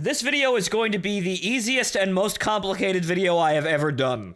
This video is going to be the easiest and most complicated video I have ever done.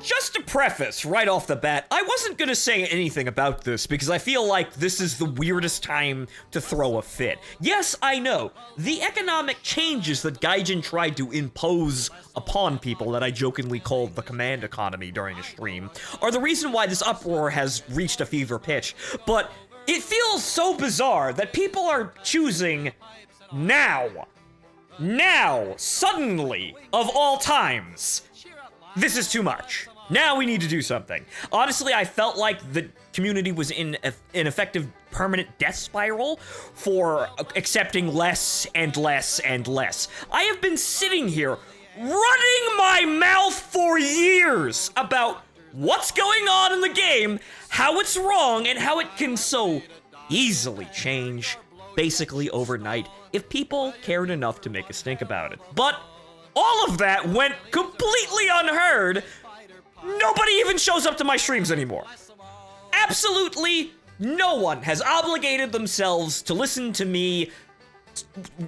Just to preface right off the bat, I wasn't gonna say anything about this because I feel like this is the weirdest time to throw a fit. Yes, I know, the economic changes that Gaijin tried to impose upon people that I jokingly called the command economy during a stream are the reason why this uproar has reached a fever pitch, but it feels so bizarre that people are choosing now, suddenly, of all times. This is too much. Now we need to do something. Honestly, I felt like the community was in an effective permanent death spiral for accepting less and less and less. I have been sitting here running my mouth for years about what's going on in the game, how it's wrong, and how it can so easily change basically overnight if people cared enough to make a stink about it. But all of that went completely unheard. Nobody even shows up to my streams anymore. Absolutely no one has obligated themselves to listen to me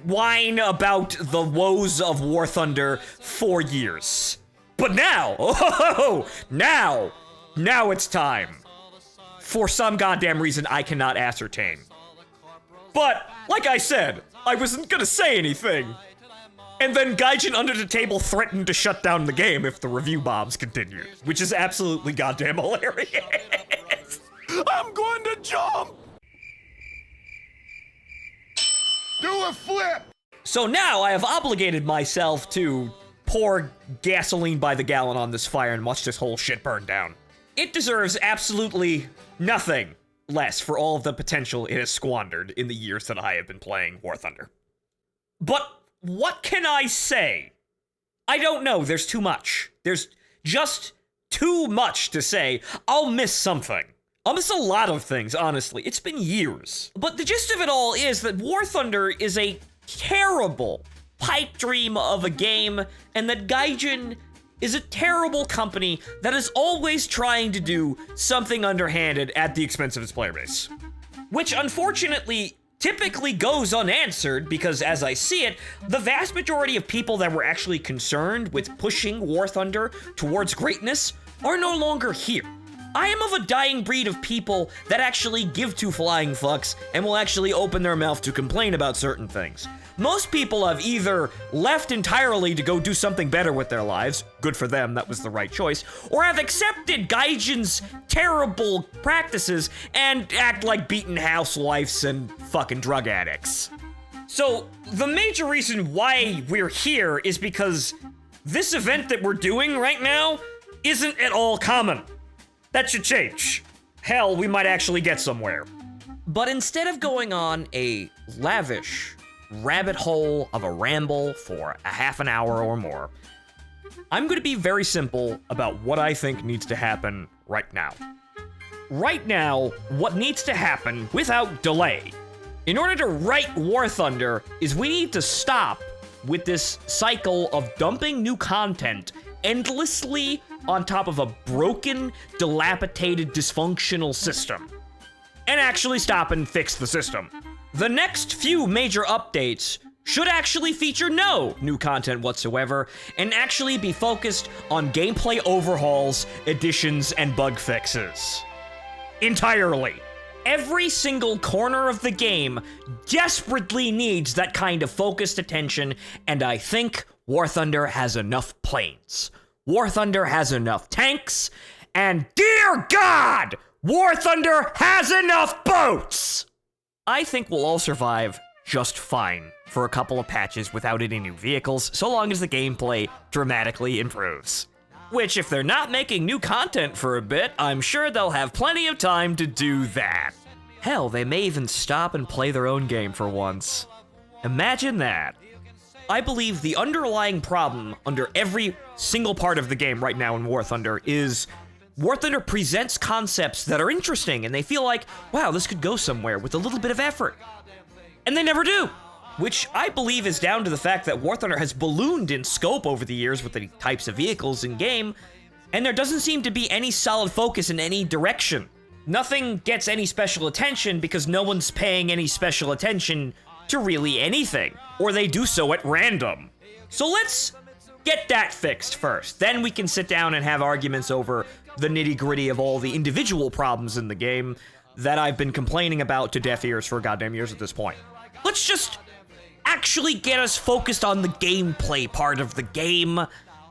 whine about the woes of War Thunder for years. But now, now it's time. For some goddamn reason I cannot ascertain. But, like I said, I wasn't gonna say anything. And then Gaijin under the table threatened to shut down the game if the review bombs continued, which is absolutely goddamn hilarious. I'm going to jump! Do a flip! So now I have obligated myself to pour gasoline by the gallon on this fire and watch this whole shit burn down. It deserves absolutely nothing less for all of the potential it has squandered in the years that I have been playing War Thunder. But what can I say? I don't know, there's too much. There's just too much to say. I'll miss something. I'll miss a lot of things, honestly. It's been years. But the gist of it all is that War Thunder is a terrible pipe dream of a game, and that Gaijin is a terrible company that is always trying to do something underhanded at the expense of its player base. Which, unfortunately, typically goes unanswered because, as I see it, the vast majority of people that were actually concerned with pushing War Thunder towards greatness are no longer here. I am of a dying breed of people that actually give two flying fucks and will actually open their mouth to complain about certain things. Most people have either left entirely to go do something better with their lives, good for them, that was the right choice, or have accepted Gaijin's terrible practices and act like beaten housewives and fucking drug addicts. So, the major reason why we're here is because this event that we're doing right now isn't at all common. That should change. Hell, we might actually get somewhere. But instead of going on a lavish rabbit hole of a ramble for a half an hour or more, I'm gonna be very simple about what I think needs to happen right now. Right now, what needs to happen without delay, in order to right War Thunder, is we need to stop with this cycle of dumping new content endlessly on top of a broken, dilapidated, dysfunctional system, and actually stop and fix the system. The next few major updates should actually feature no new content whatsoever, and actually be focused on gameplay overhauls, additions, and bug fixes. Entirely. Every single corner of the game desperately needs that kind of focused attention, and I think War Thunder has enough planes. War Thunder has enough tanks, and dear God, War Thunder has enough boats! I think we'll all survive just fine for a couple of patches without any new vehicles, so long as the gameplay dramatically improves. Which, if they're not making new content for a bit, I'm sure they'll have plenty of time to do that. Hell, they may even stop and play their own game for once. Imagine that. I believe the underlying problem under every single part of the game right now in War Thunder is War Thunder presents concepts that are interesting and they feel like, wow, this could go somewhere with a little bit of effort. And they never do. which I believe is down to the fact that War Thunder has ballooned in scope over the years with the types of vehicles in game, and there doesn't seem to be any solid focus in any direction. Nothing gets any special attention because no one's paying any special attention to really anything, or they do so at random. So let's get that fixed first. Then we can sit down and have arguments over the nitty-gritty of all the individual problems in the game that I've been complaining about to deaf ears for goddamn years at this point. Let's just actually get us focused on the gameplay part of the game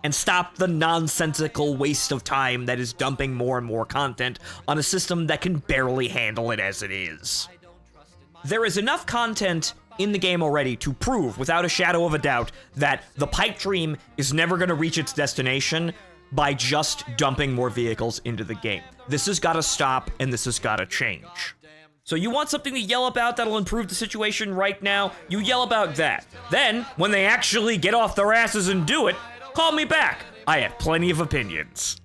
and stop the nonsensical waste of time that is dumping more and more content on a system that can barely handle it as it is. There is enough content in the game already to prove, without a shadow of a doubt, that the pipe dream is never going to reach its destination by just dumping more vehicles into the game. This has got to stop, and this has got to change. So you want something to yell about that'll improve the situation right now? You yell about that. Then, when they actually get off their asses and do it, call me back. I have plenty of opinions.